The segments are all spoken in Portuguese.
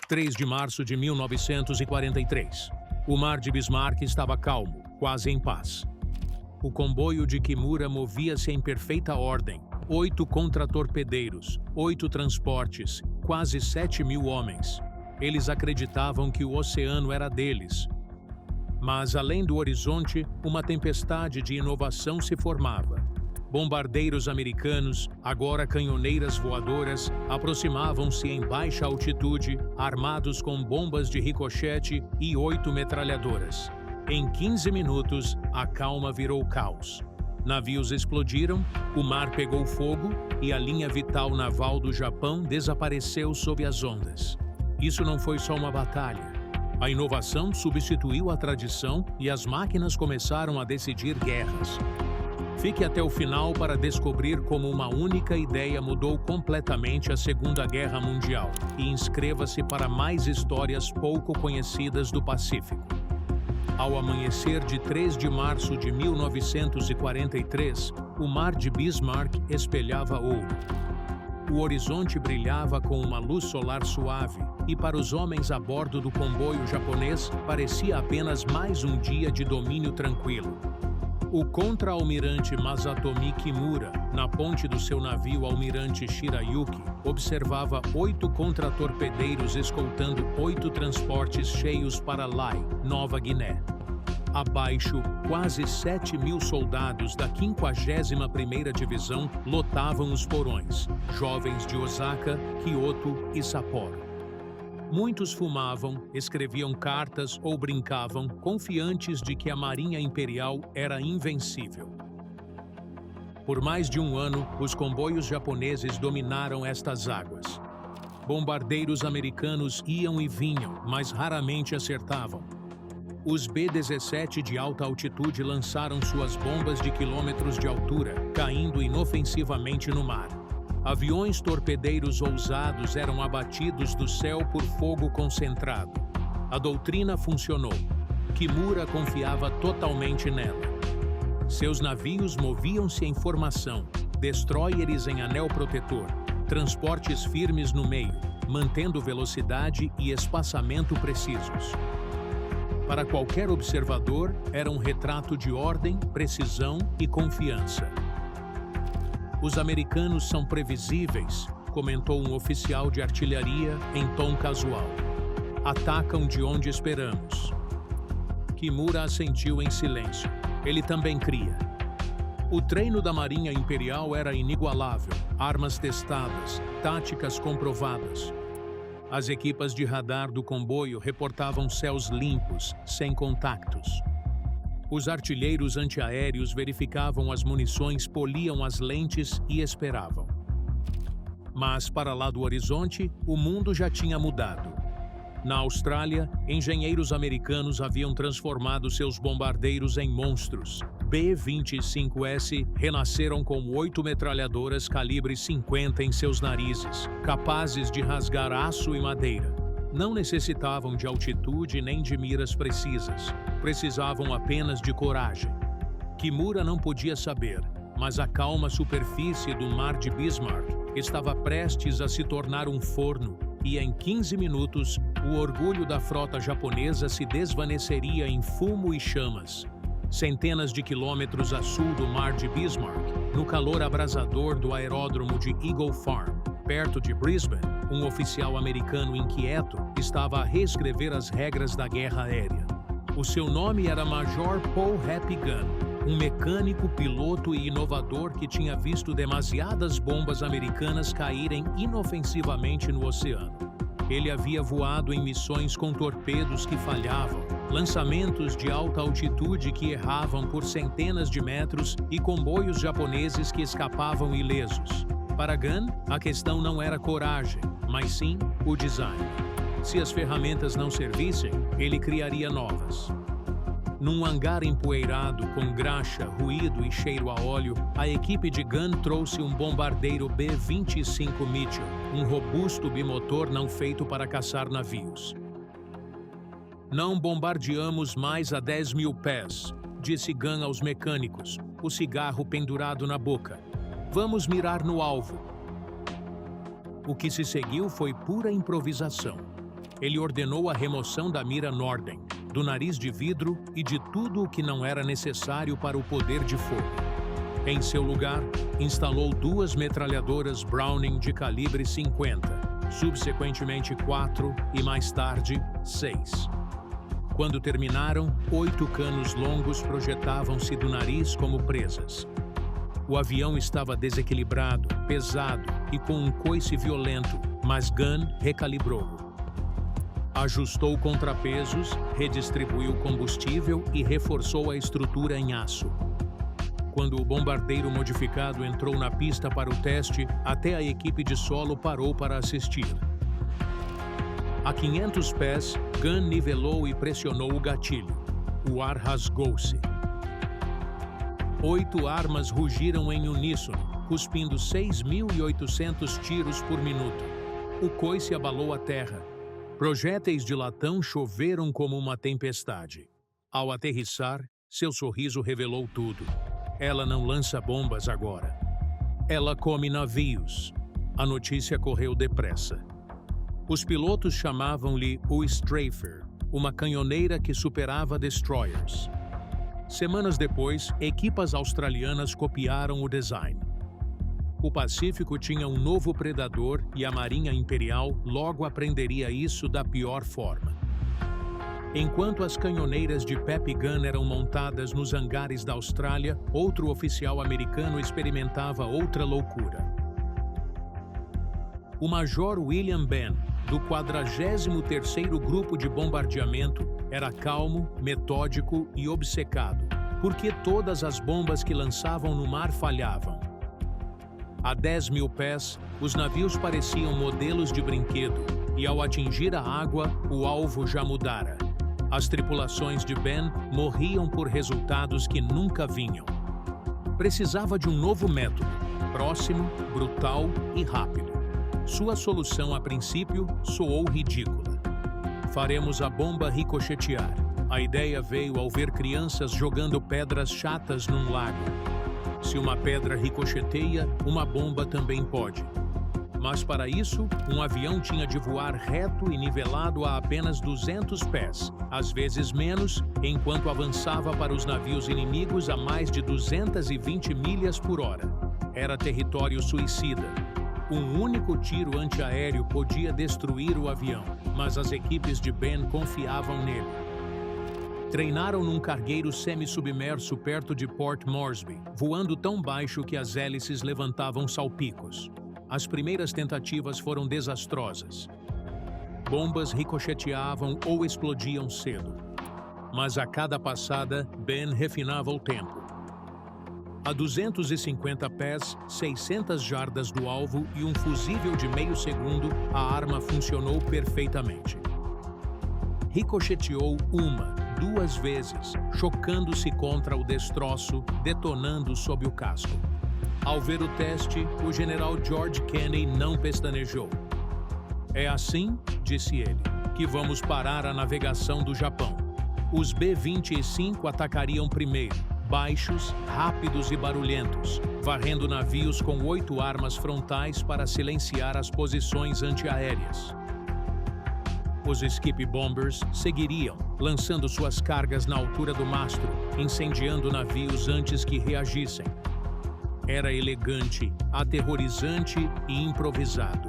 3 de março de 1943. O mar de Bismarck estava calmo, quase em paz. O comboio de Kimura movia-se em perfeita ordem. 8 contratorpedeiros, 8 transportes, quase 7.000 homens. Eles acreditavam que o oceano era deles. Mas, além do horizonte, uma tempestade de inovação se formava. Bombardeiros americanos, agora canhoneiras voadoras, aproximavam-se em baixa altitude, armados com bombas de ricochete e 8 metralhadoras. Em 15 minutos, a calma virou caos. Navios explodiram, o mar pegou fogo e a linha vital naval do Japão desapareceu sob as ondas. Isso não foi só uma batalha. A inovação substituiu a tradição e as máquinas começaram a decidir guerras. Fique até o final para descobrir como uma única ideia mudou completamente a Segunda Guerra Mundial e inscreva-se para mais histórias pouco conhecidas do Pacífico. Ao amanhecer de 3 de março de 1943, o mar de Bismarck espelhava ouro. O horizonte brilhava com uma luz solar suave e para os homens a bordo do comboio japonês parecia apenas mais um dia de domínio tranquilo. O contra-almirante Masatomi Kimura, na ponte do seu navio Almirante Shirayuki, observava 8 contratorpedeiros escoltando 8 transportes cheios para Lai, Nova Guiné. Abaixo, quase 7.000 soldados da 51ª Divisão lotavam os porões, jovens de Osaka, Kyoto e Sapporo. Muitos fumavam, escreviam cartas ou brincavam, confiantes de que a Marinha Imperial era invencível. Por mais de um ano, os comboios japoneses dominaram estas águas. Bombardeiros americanos iam e vinham, mas raramente acertavam. Os B-17 de alta altitude lançaram suas bombas de quilômetros de altura, caindo inofensivamente no mar. Aviões torpedeiros ousados eram abatidos do céu por fogo concentrado. A doutrina funcionou. Kimura confiava totalmente nela. Seus navios moviam-se em formação, destroyers em anel protetor, transportes firmes no meio, mantendo velocidade e espaçamento precisos. Para qualquer observador, era um retrato de ordem, precisão e confiança. Os americanos são previsíveis, comentou um oficial de artilharia em tom casual. Atacam de onde esperamos. Kimura assentiu em silêncio. Ele também cria. O treino da Marinha Imperial era inigualável, armas testadas, táticas comprovadas. As equipas de radar do comboio reportavam céus limpos, sem contactos. Os artilheiros antiaéreos verificavam as munições, poliam as lentes e esperavam. Mas, para lá do horizonte, o mundo já tinha mudado. Na Austrália, engenheiros americanos haviam transformado seus bombardeiros em monstros. B-25S renasceram com 8 metralhadoras calibre 50 em seus narizes, capazes de rasgar aço e madeira. Não necessitavam de altitude nem de miras precisas. Precisavam apenas de coragem. Kimura não podia saber, mas a calma superfície do mar de Bismarck estava prestes a se tornar um forno, e em 15 minutos, o orgulho da frota japonesa se desvaneceria em fumo e chamas. Centenas de quilômetros a sul do mar de Bismarck, no calor abrasador do aeródromo de Eagle Farm, perto de Brisbane, um oficial americano inquieto estava a reescrever as regras da guerra aérea. O seu nome era Major Paul Happy Gunn, um mecânico, piloto e inovador que tinha visto demasiadas bombas americanas caírem inofensivamente no oceano. Ele havia voado em missões com torpedos que falhavam, lançamentos de alta altitude que erravam por centenas de metros e comboios japoneses que escapavam ilesos. Para Gunn, a questão não era coragem, mas sim o design. Se as ferramentas não servissem, ele criaria novas. Num hangar empoeirado, com graxa, ruído e cheiro a óleo, a equipe de Gunn trouxe um bombardeiro B-25 Mitchell, um robusto bimotor não feito para caçar navios. Não bombardeamos mais a 10.000 pés, disse Gunn aos mecânicos, o cigarro pendurado na boca. Vamos mirar no alvo. O que se seguiu foi pura improvisação. ele ordenou a remoção da mira Norden, do nariz de vidro e de tudo o que não era necessário para o poder de fogo. Em seu lugar, instalou 2 metralhadoras Browning de calibre 50, subsequentemente 4 e mais tarde 6. Quando terminaram, 8 canos longos projetavam-se do nariz como presas. O avião estava desequilibrado, pesado e com um coice violento, mas Gunn recalibrou-o. Ajustou contrapesos, redistribuiu combustível e reforçou a estrutura em aço. Quando o bombardeiro modificado entrou na pista para o teste, até a equipe de solo parou para assistir. A 500 pés, Gunn nivelou e pressionou o gatilho. O ar rasgou-se. 8 armas rugiram em uníssono, cuspindo 6.800 tiros por minuto. O coice abalou a terra. Projéteis de latão choveram como uma tempestade. Ao aterrissar, seu sorriso revelou tudo. Ela não lança bombas agora. Ela come navios. A notícia correu depressa. Os pilotos chamavam-lhe o Strafer, uma canhoneira que superava destroyers. Semanas depois, equipas australianas copiaram o design. O Pacífico tinha um novo predador e a Marinha Imperial logo aprenderia isso da pior forma. Enquanto as canhoneiras de Pep Gunn eram montadas nos hangares da Austrália, outro oficial americano experimentava outra loucura. O Major William Benn, do 43º Grupo de Bombardeamento, era calmo, metódico e obcecado, porque todas as bombas que lançavam no mar falhavam. A 10.000 pés, os navios pareciam modelos de brinquedo, e ao atingir a água, o alvo já mudara. As tripulações de Benn morriam por resultados que nunca vinham. Precisava de um novo método, próximo, brutal e rápido. Sua solução, a princípio, soou ridícula. Faremos a bomba ricochetear. A ideia veio ao ver crianças jogando pedras chatas num lago. Se uma pedra ricocheteia, uma bomba também pode. Mas para isso, um avião tinha de voar reto e nivelado a apenas 200 pés, às vezes menos, enquanto avançava para os navios inimigos a mais de 220 milhas por hora. Era território suicida. Um único tiro antiaéreo podia destruir o avião, mas as equipes de Benn confiavam nele. Treinaram num cargueiro semi-submerso perto de Port Moresby, voando tão baixo que as hélices levantavam salpicos. As primeiras tentativas foram desastrosas. Bombas ricocheteavam ou explodiam cedo. Mas a cada passada, Benn refinava o tempo. A 250 pés, 600 jardas do alvo e um fusível de meio segundo, a arma funcionou perfeitamente. Ricocheteou 1, 2 vezes, chocando-se contra o destroço, detonando sob o casco. Ao ver o teste, o general George Kenney não pestanejou. "É assim", disse ele, "que vamos parar a navegação do Japão. Os B-25 atacariam primeiro, baixos, rápidos e barulhentos, varrendo navios com 8 armas frontais para silenciar as posições antiaéreas. Os Skip Bombers seguiriam, lançando suas cargas na altura do mastro, incendiando navios antes que reagissem. Era elegante, aterrorizante e improvisado.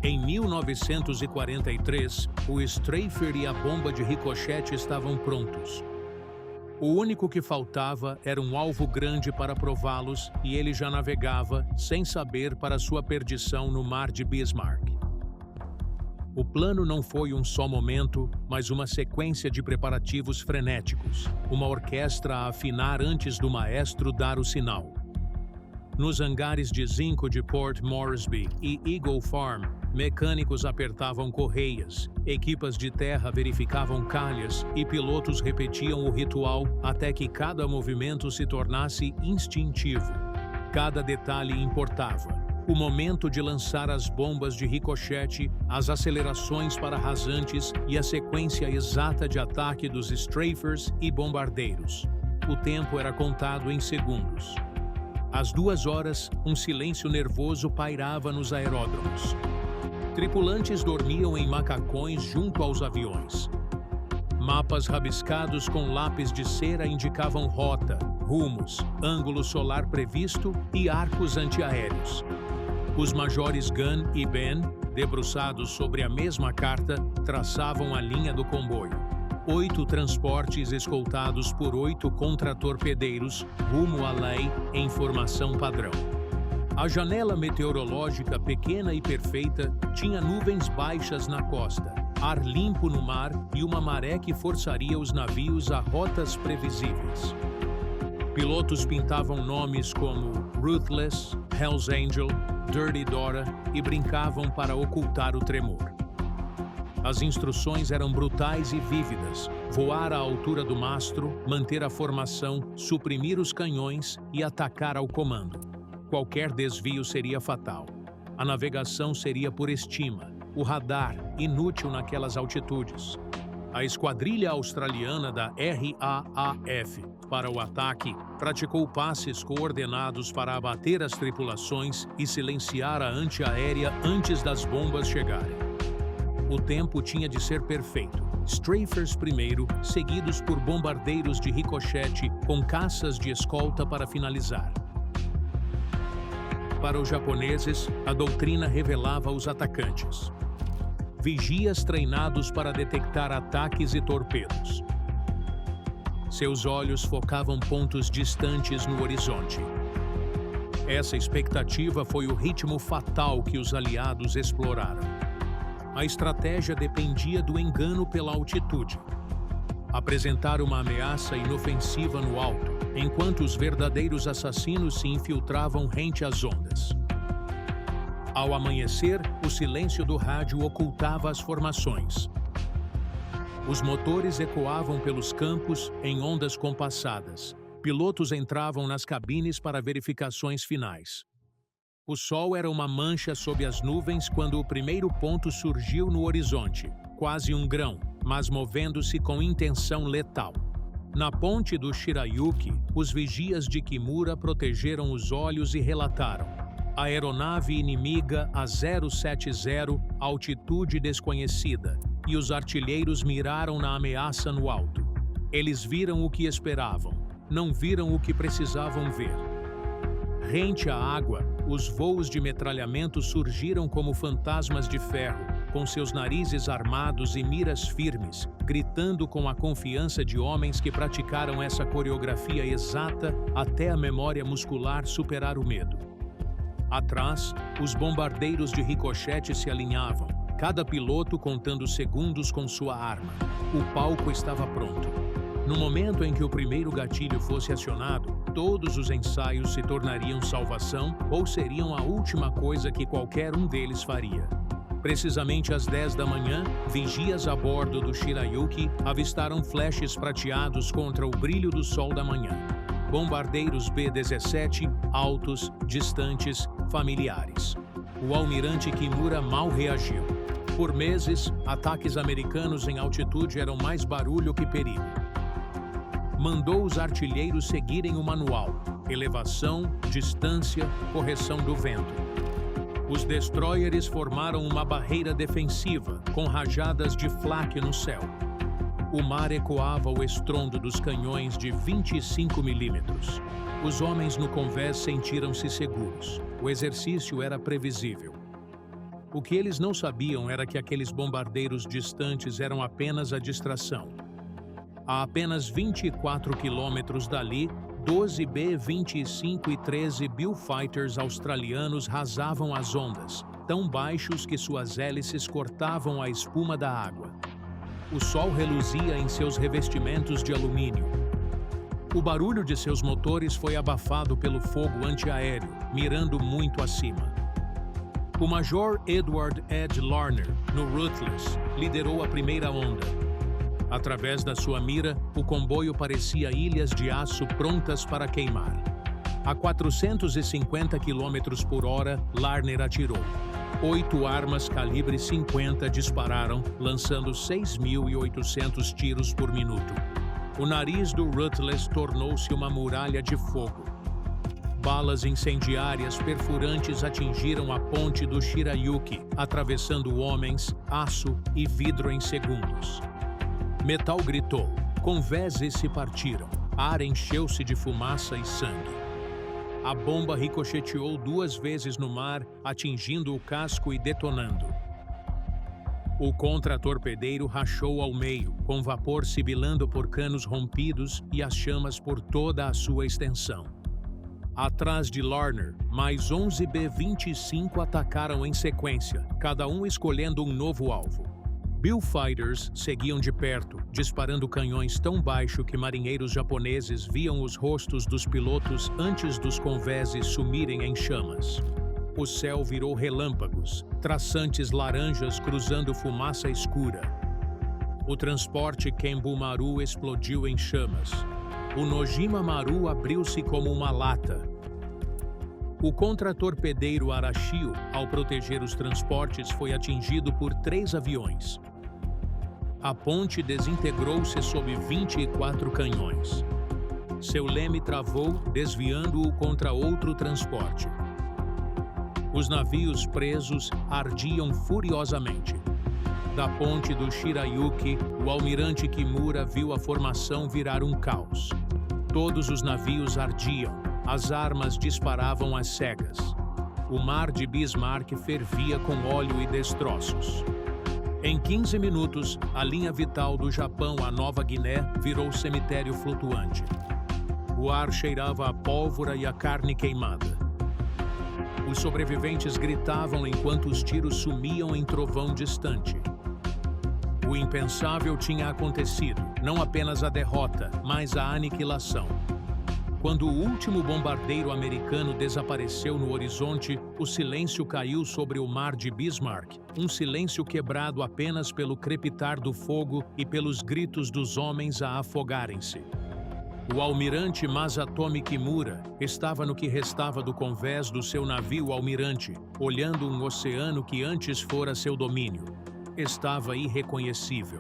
Em 1943, o Strafer e a bomba de ricochete estavam prontos. O único que faltava era um alvo grande para prová-los e ele já navegava, sem saber, para sua perdição no mar de Bismarck. O plano não foi um só momento, mas uma sequência de preparativos frenéticos, uma orquestra a afinar antes do maestro dar o sinal. Nos hangares de zinco de Port Moresby e Eagle Farm, mecânicos apertavam correias, equipas de terra verificavam calhas e pilotos repetiam o ritual até que cada movimento se tornasse instintivo. Cada detalhe importava. O momento de lançar as bombas de ricochete, as acelerações para rasantes e a sequência exata de ataque dos strafers e bombardeiros. O tempo era contado em segundos. Às 2 horas, um silêncio nervoso pairava nos aeródromos. Tripulantes dormiam em macacões junto aos aviões. Mapas rabiscados com lápis de cera indicavam rota, rumos, ângulo solar previsto e arcos antiaéreos. Os majores Gunn e Ben, debruçados sobre a mesma carta, traçavam a linha do comboio. 8 transportes escoltados por 8 contratorpedeiros rumo a Lae em formação padrão. A janela meteorológica pequena e perfeita tinha nuvens baixas na costa, ar limpo no mar e uma maré que forçaria os navios a rotas previsíveis. Pilotos pintavam nomes como Ruthless, Hell's Angel, Dirty Dora e brincavam para ocultar o tremor. As instruções eram brutais e vívidas: voar à altura do mastro, manter a formação, suprimir os canhões e atacar ao comando. Qualquer desvio seria fatal. A navegação seria por estima, o radar inútil naquelas altitudes. A esquadrilha australiana da RAAF para o ataque praticou passes coordenados para abater as tripulações e silenciar a antiaérea antes das bombas chegarem. O tempo tinha de ser perfeito. Strafers primeiro, seguidos por bombardeiros de ricochete com caças de escolta para finalizar. Para os japoneses, a doutrina revelava os atacantes. Vigias treinados para detectar ataques e torpedos. Seus olhos focavam pontos distantes no horizonte. Essa expectativa foi o ritmo fatal que os aliados exploraram. A estratégia dependia do engano pela altitude. Apresentar uma ameaça inofensiva no alto, enquanto os verdadeiros assassinos se infiltravam rente às ondas. Ao amanhecer, o silêncio do rádio ocultava as formações. Os motores ecoavam pelos campos em ondas compassadas. Pilotos entravam nas cabines para verificações finais. O sol era uma mancha sob as nuvens quando o primeiro ponto surgiu no horizonte, quase um grão, mas movendo-se com intenção letal. Na ponte do Shirayuki, os vigias de Kimura protegeram os olhos e relataram: aeronave inimiga a 070, altitude desconhecida, e os artilheiros miraram na ameaça no alto. Eles viram o que esperavam, não viram o que precisavam ver. Rente à água, os voos de metralhamento surgiram como fantasmas de ferro, com seus narizes armados e miras firmes, gritando com a confiança de homens que praticaram essa coreografia exata até a memória muscular superar o medo. Atrás, os bombardeiros de ricochete se alinhavam, cada piloto contando segundos com sua arma. O palco estava pronto. No momento em que o primeiro gatilho fosse acionado, todos os ensaios se tornariam salvação ou seriam a última coisa que qualquer um deles faria. Precisamente às 10 da manhã, vigias a bordo do Shirayuki avistaram flashes prateados contra o brilho do sol da manhã. Bombardeiros B-17, altos, distantes, familiares. O almirante Kimura mal reagiu. Por meses, ataques americanos em altitude eram mais barulho que perigo. Mandou os artilheiros seguirem o manual: elevação, distância, correção do vento. Os destroyers formaram uma barreira defensiva, com rajadas de flak no céu. O mar ecoava o estrondo dos canhões de 25 milímetros. Os homens no convés sentiram-se seguros. O exercício era previsível. O que eles não sabiam era que aqueles bombardeiros distantes eram apenas a distração. A apenas 24 quilômetros dali, 12 B-25 e 13 Billfighters australianos rasavam as ondas, tão baixos que suas hélices cortavam a espuma da água. O sol reluzia em seus revestimentos de alumínio. O barulho de seus motores foi abafado pelo fogo antiaéreo, mirando muito acima. O Major Edward Ed Larner, no Ruthless, liderou a primeira onda. Através da sua mira, o comboio parecia ilhas de aço prontas para queimar. A 450 km por hora, Larner atirou. 8 armas calibre 50 dispararam, lançando 6.800 tiros por minuto. O nariz do Ruthless tornou-se uma muralha de fogo. Balas incendiárias perfurantes atingiram a ponte do Shirayuki, atravessando homens, aço e vidro em segundos. Metal gritou. Convéses se partiram. Ar encheu-se de fumaça e sangue. A bomba ricocheteou 2 vezes no mar, atingindo o casco e detonando. O contratorpedeiro rachou ao meio, com vapor sibilando por canos rompidos e as chamas por toda a sua extensão. Atrás de Larner, mais 11 B-25 atacaram em sequência, cada um escolhendo um novo alvo. Billfighters seguiam de perto, disparando canhões tão baixo que marinheiros japoneses viam os rostos dos pilotos antes dos convéses sumirem em chamas. O céu virou relâmpagos, traçantes laranjas cruzando fumaça escura. O transporte Kembu Maru explodiu em chamas. O Nojima Maru abriu-se como uma lata. O contratorpedeiro Arashio, ao proteger os transportes, foi atingido por 3 aviões. A ponte desintegrou-se sob 24 canhões. Seu leme travou, desviando-o contra outro transporte. Os navios presos ardiam furiosamente. Da ponte do Shirayuki, o almirante Kimura viu a formação virar um caos. Todos os navios ardiam, as armas disparavam às cegas. O mar de Bismarck fervia com óleo e destroços. Em 15 minutos, a linha vital do Japão à Nova Guiné virou cemitério flutuante. O ar cheirava a pólvora e a carne queimada. Os sobreviventes gritavam enquanto os tiros sumiam em trovão distante. O impensável tinha acontecido, não apenas a derrota, mas a aniquilação. Quando o último bombardeiro americano desapareceu no horizonte, o silêncio caiu sobre o mar de Bismarck, um silêncio quebrado apenas pelo crepitar do fogo e pelos gritos dos homens a afogarem-se. O almirante Masatomi Kimura estava no que restava do convés do seu navio almirante, olhando um oceano que antes fora seu domínio. Estava irreconhecível.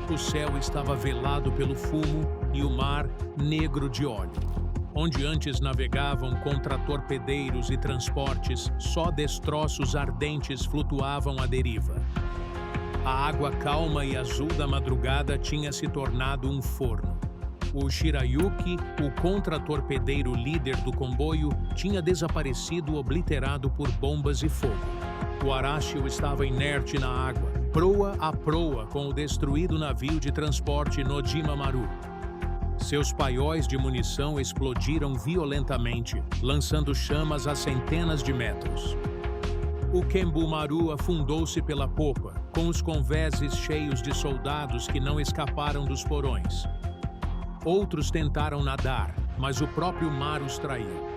O céu estava velado pelo fumo e o mar negro de óleo. Onde antes navegavam contratorpedeiros e transportes, só destroços ardentes flutuavam à deriva. A água calma e azul da madrugada tinha se tornado um forno. O Shirayuki, o contratorpedeiro líder do comboio, tinha desaparecido obliterado por bombas e fogo. O Arashio estava inerte na água, proa a proa com o destruído navio de transporte Nojima Maru. Seus paióis de munição explodiram violentamente, lançando chamas a centenas de metros. O Kembu Maru afundou-se pela popa, com os convéses cheios de soldados que não escaparam dos porões. Outros tentaram nadar, mas o próprio mar os traiu.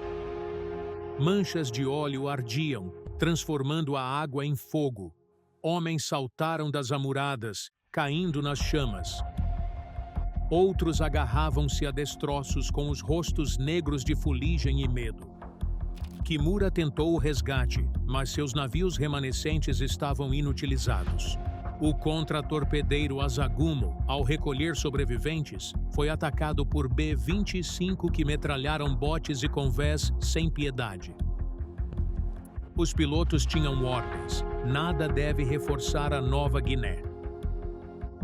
Manchas de óleo ardiam, transformando a água em fogo. Homens saltaram das amuradas, caindo nas chamas. Outros agarravam-se a destroços com os rostos negros de fuligem e medo. Kimura tentou o resgate, mas seus navios remanescentes estavam inutilizados. O contratorpedeiro Asagumo, ao recolher sobreviventes, foi atacado por B-25 que metralharam botes e convés sem piedade. Os pilotos tinham ordens: nada deve reforçar a Nova Guiné.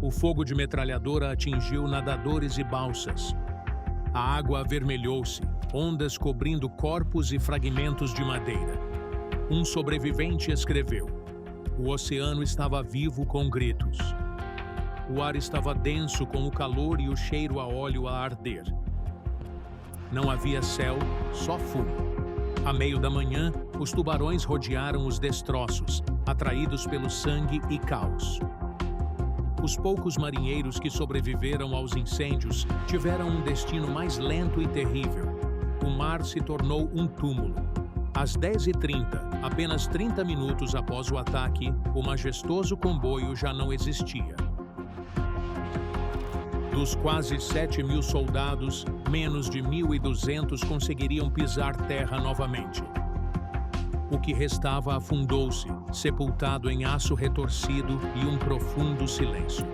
O fogo de metralhadora atingiu nadadores e balsas. A água avermelhou-se, ondas cobrindo corpos e fragmentos de madeira. Um sobrevivente escreveu: o oceano estava vivo com gritos. O ar estava denso com o calor e o cheiro a óleo a arder. Não havia céu, só fumo. À meio da manhã, os tubarões rodearam os destroços, atraídos pelo sangue e caos. Os poucos marinheiros que sobreviveram aos incêndios tiveram um destino mais lento e terrível. O mar se tornou um túmulo. Às 10h30, apenas 30 minutos após o ataque, o majestoso comboio já não existia. Dos quase 7.000 soldados, menos de 1.200 conseguiriam pisar terra novamente. O que restava afundou-se, sepultado em aço retorcido e um profundo silêncio.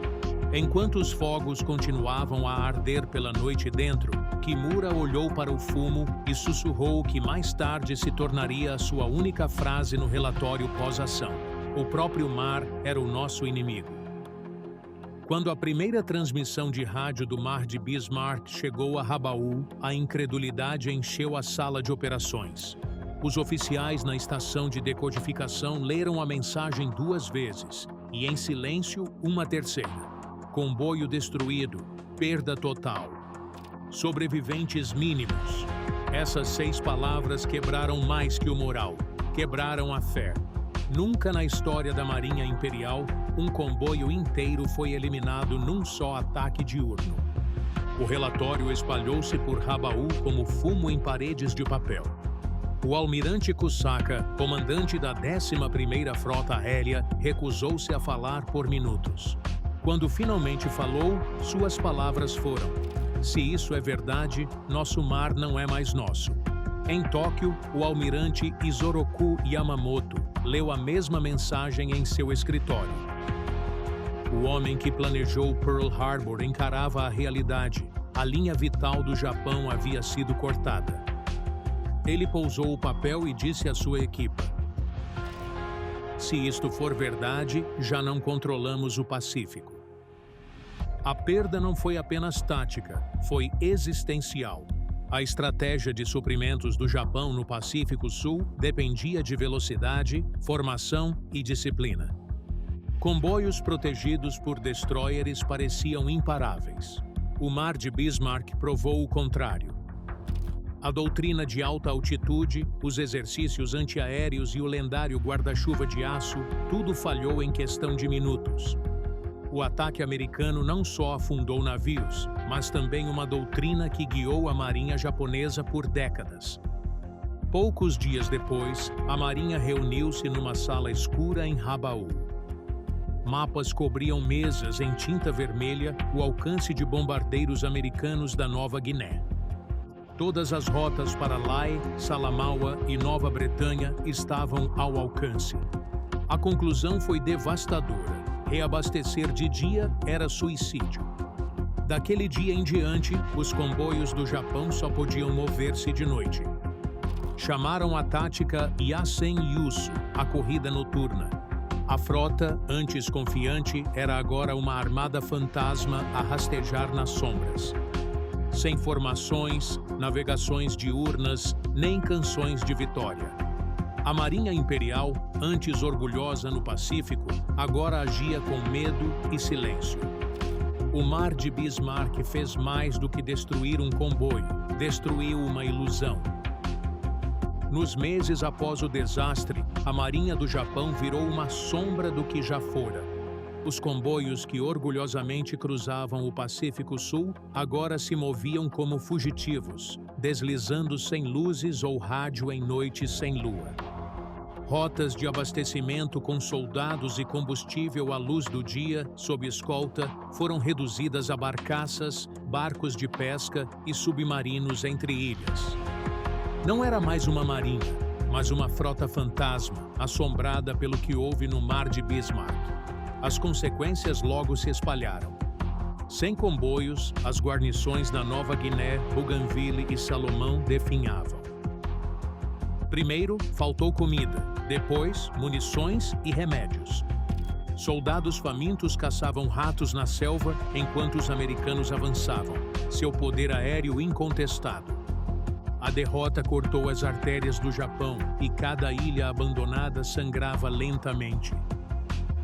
Enquanto os fogos continuavam a arder pela noite dentro, Kimura olhou para o fumo e sussurrou o que mais tarde se tornaria a sua única frase no relatório pós-ação: o próprio mar era o nosso inimigo. Quando a primeira transmissão de rádio do Mar de Bismarck chegou a Rabaul, a incredulidade encheu a sala de operações. Os oficiais na estação de decodificação leram a mensagem 2 vezes e, em silêncio, uma terceira. Comboio destruído, perda total. Sobreviventes mínimos. Essas 6 palavras quebraram mais que o moral, quebraram a fé. Nunca na história da Marinha Imperial, um comboio inteiro foi eliminado num só ataque diurno. O relatório espalhou-se por Rabaul como fumo em paredes de papel. O almirante Kusaka, comandante da 11ª Frota Aérea, recusou-se a falar por minutos. Quando finalmente falou, suas palavras foram: se isso é verdade, nosso mar não é mais nosso. Em Tóquio, o almirante Isoroku Yamamoto leu a mesma mensagem em seu escritório. O homem que planejou Pearl Harbor encarava a realidade. A linha vital do Japão havia sido cortada. Ele pousou o papel e disse à sua equipa: se isto for verdade, já não controlamos o Pacífico. A perda não foi apenas tática, foi existencial. A estratégia de suprimentos do Japão no Pacífico Sul dependia de velocidade, formação e disciplina. Comboios protegidos por destroyers pareciam imparáveis. O Mar de Bismarck provou o contrário. A doutrina de alta altitude, os exercícios antiaéreos e o lendário guarda-chuva de aço, tudo falhou em questão de minutos. O ataque americano não só afundou navios, mas também uma doutrina que guiou a marinha japonesa por décadas. Poucos dias depois, a marinha reuniu-se numa sala escura em Rabaul. Mapas cobriam mesas em tinta vermelha o alcance de bombardeiros americanos da Nova Guiné. Todas as rotas para Lae, Salamaua e Nova Bretanha estavam ao alcance. A conclusão foi devastadora. Reabastecer de dia era suicídio. Daquele dia em diante, os comboios do Japão só podiam mover-se de noite. Chamaram a tática Yasen Yusu, a corrida noturna. A frota, antes confiante, era agora uma armada fantasma a rastejar nas sombras. Sem formações, navegações diurnas, nem canções de vitória. A Marinha Imperial, antes orgulhosa no Pacífico, agora agia com medo e silêncio. O Mar de Bismarck fez mais do que destruir um comboio, destruiu uma ilusão. Nos meses após o desastre, a Marinha do Japão virou uma sombra do que já fora. Os comboios que orgulhosamente cruzavam o Pacífico Sul agora se moviam como fugitivos, deslizando sem luzes ou rádio em noites sem lua. Rotas de abastecimento com soldados e combustível à luz do dia, sob escolta, foram reduzidas a barcaças, barcos de pesca e submarinos entre ilhas. Não era mais uma marinha, mas uma frota fantasma, assombrada pelo que houve no Mar de Bismarck. As consequências logo se espalharam. Sem comboios, as guarnições na Nova Guiné, Bougainville e Salomão definhavam. Primeiro, faltou comida, depois, munições e remédios. Soldados famintos caçavam ratos na selva enquanto os americanos avançavam, seu poder aéreo incontestado. A derrota cortou as artérias do Japão e cada ilha abandonada sangrava lentamente.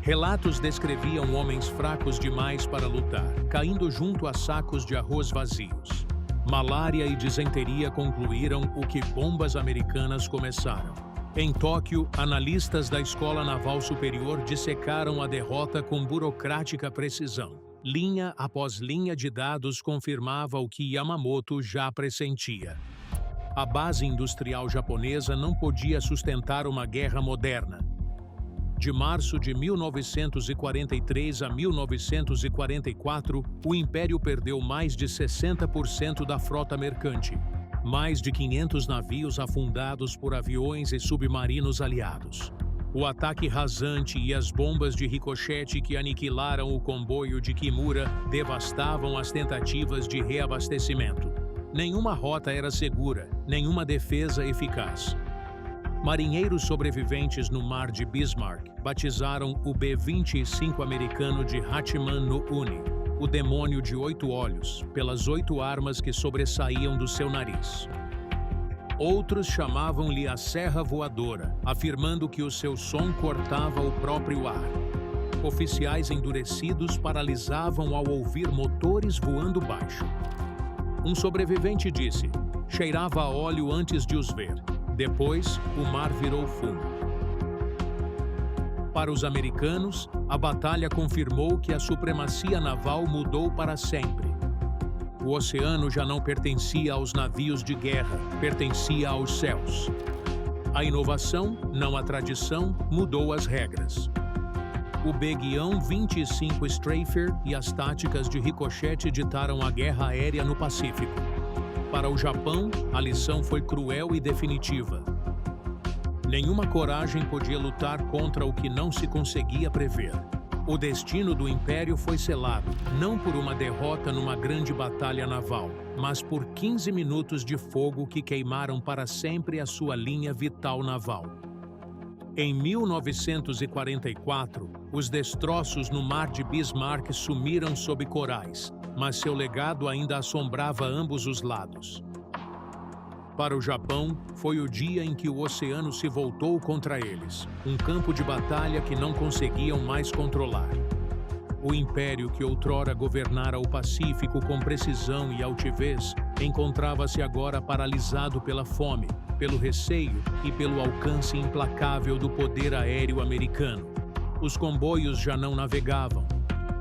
Relatos descreviam homens fracos demais para lutar, caindo junto a sacos de arroz vazios. Malária e disenteria concluíram o que bombas americanas começaram. Em Tóquio, analistas da Escola Naval Superior dissecaram a derrota com burocrática precisão. Linha após linha de dados confirmava o que Yamamoto já pressentia. A base industrial japonesa não podia sustentar uma guerra moderna. De março de 1943 a 1944, o Império perdeu mais de 60% da frota mercante. Mais de 500 navios afundados por aviões e submarinos aliados. O ataque rasante e as bombas de ricochete que aniquilaram o comboio de Kimura devastavam as tentativas de reabastecimento. Nenhuma rota era segura, nenhuma defesa eficaz. Marinheiros sobreviventes no mar de Bismarck batizaram o B-25 americano de Hachiman no Uni, o demônio de 8 olhos, pelas 8 armas que sobressaíam do seu nariz. Outros chamavam-lhe a Serra Voadora, afirmando que o seu som cortava o próprio ar. Oficiais endurecidos paralisavam ao ouvir motores voando baixo. Um sobrevivente disse: cheirava a óleo antes de os ver. Depois, o mar virou fumo. Para os americanos, a batalha confirmou que a supremacia naval mudou para sempre. O oceano já não pertencia aos navios de guerra, pertencia aos céus. A inovação, não a tradição, mudou as regras. O B-25 Straffer e as táticas de ricochete ditaram a guerra aérea no Pacífico. Para o Japão, a lição foi cruel e definitiva. Nenhuma coragem podia lutar contra o que não se conseguia prever. O destino do Império foi selado, não por uma derrota numa grande batalha naval, mas por 15 minutos de fogo que queimaram para sempre a sua linha vital naval. Em 1944, os destroços no mar de Bismarck sumiram sob corais, mas seu legado ainda assombrava ambos os lados. Para o Japão, foi o dia em que o oceano se voltou contra eles, um campo de batalha que não conseguiam mais controlar. O império que outrora governara o Pacífico com precisão e altivez, encontrava-se agora paralisado pela fome, pelo receio e pelo alcance implacável do poder aéreo americano. Os comboios já não navegavam.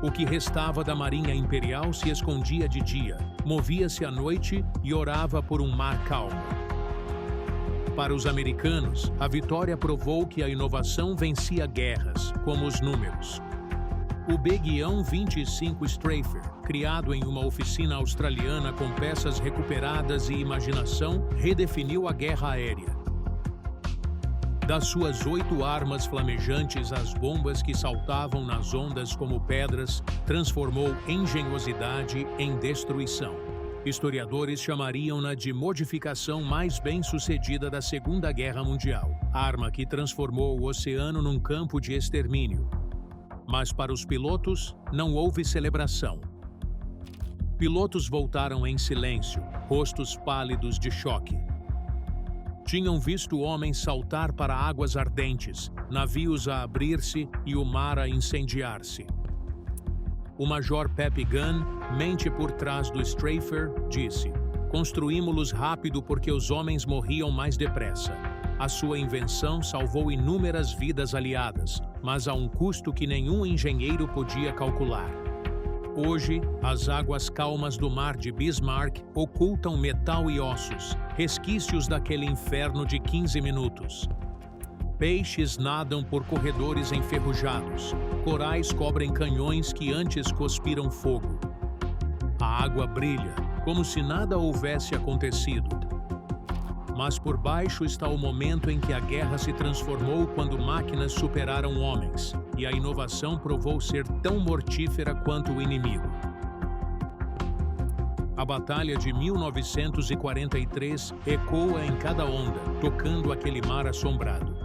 O que restava da Marinha Imperial se escondia de dia, movia-se à noite e orava por um mar calmo. Para os americanos, a vitória provou que a inovação vencia guerras, como os números. O B-25 Straffer, criado em uma oficina australiana com peças recuperadas e imaginação, redefiniu a guerra aérea. Das suas 8 armas flamejantes às bombas que saltavam nas ondas como pedras, transformou engenhosidade em destruição. Historiadores chamariam-na de modificação mais bem-sucedida da Segunda Guerra Mundial, arma que transformou o oceano num campo de extermínio. Mas para os pilotos, não houve celebração. Pilotos voltaram em silêncio, rostos pálidos de choque. Tinham visto homens saltar para águas ardentes, navios a abrir-se e o mar a incendiar-se. O Major Pep Gunn, mente por trás do Straffer, disse: construímos-los rápido porque os homens morriam mais depressa. A sua invenção salvou inúmeras vidas aliadas, mas a um custo que nenhum engenheiro podia calcular. Hoje, as águas calmas do mar de Bismarck ocultam metal e ossos, resquícios daquele inferno de 15 minutos. Peixes nadam por corredores enferrujados, corais cobrem canhões que antes cuspiram fogo. A água brilha, como se nada houvesse acontecido. Mas por baixo está o momento em que a guerra se transformou quando máquinas superaram homens, e a inovação provou ser tão mortífera quanto o inimigo. A Batalha de 1943 ecoa em cada onda, tocando aquele mar assombrado.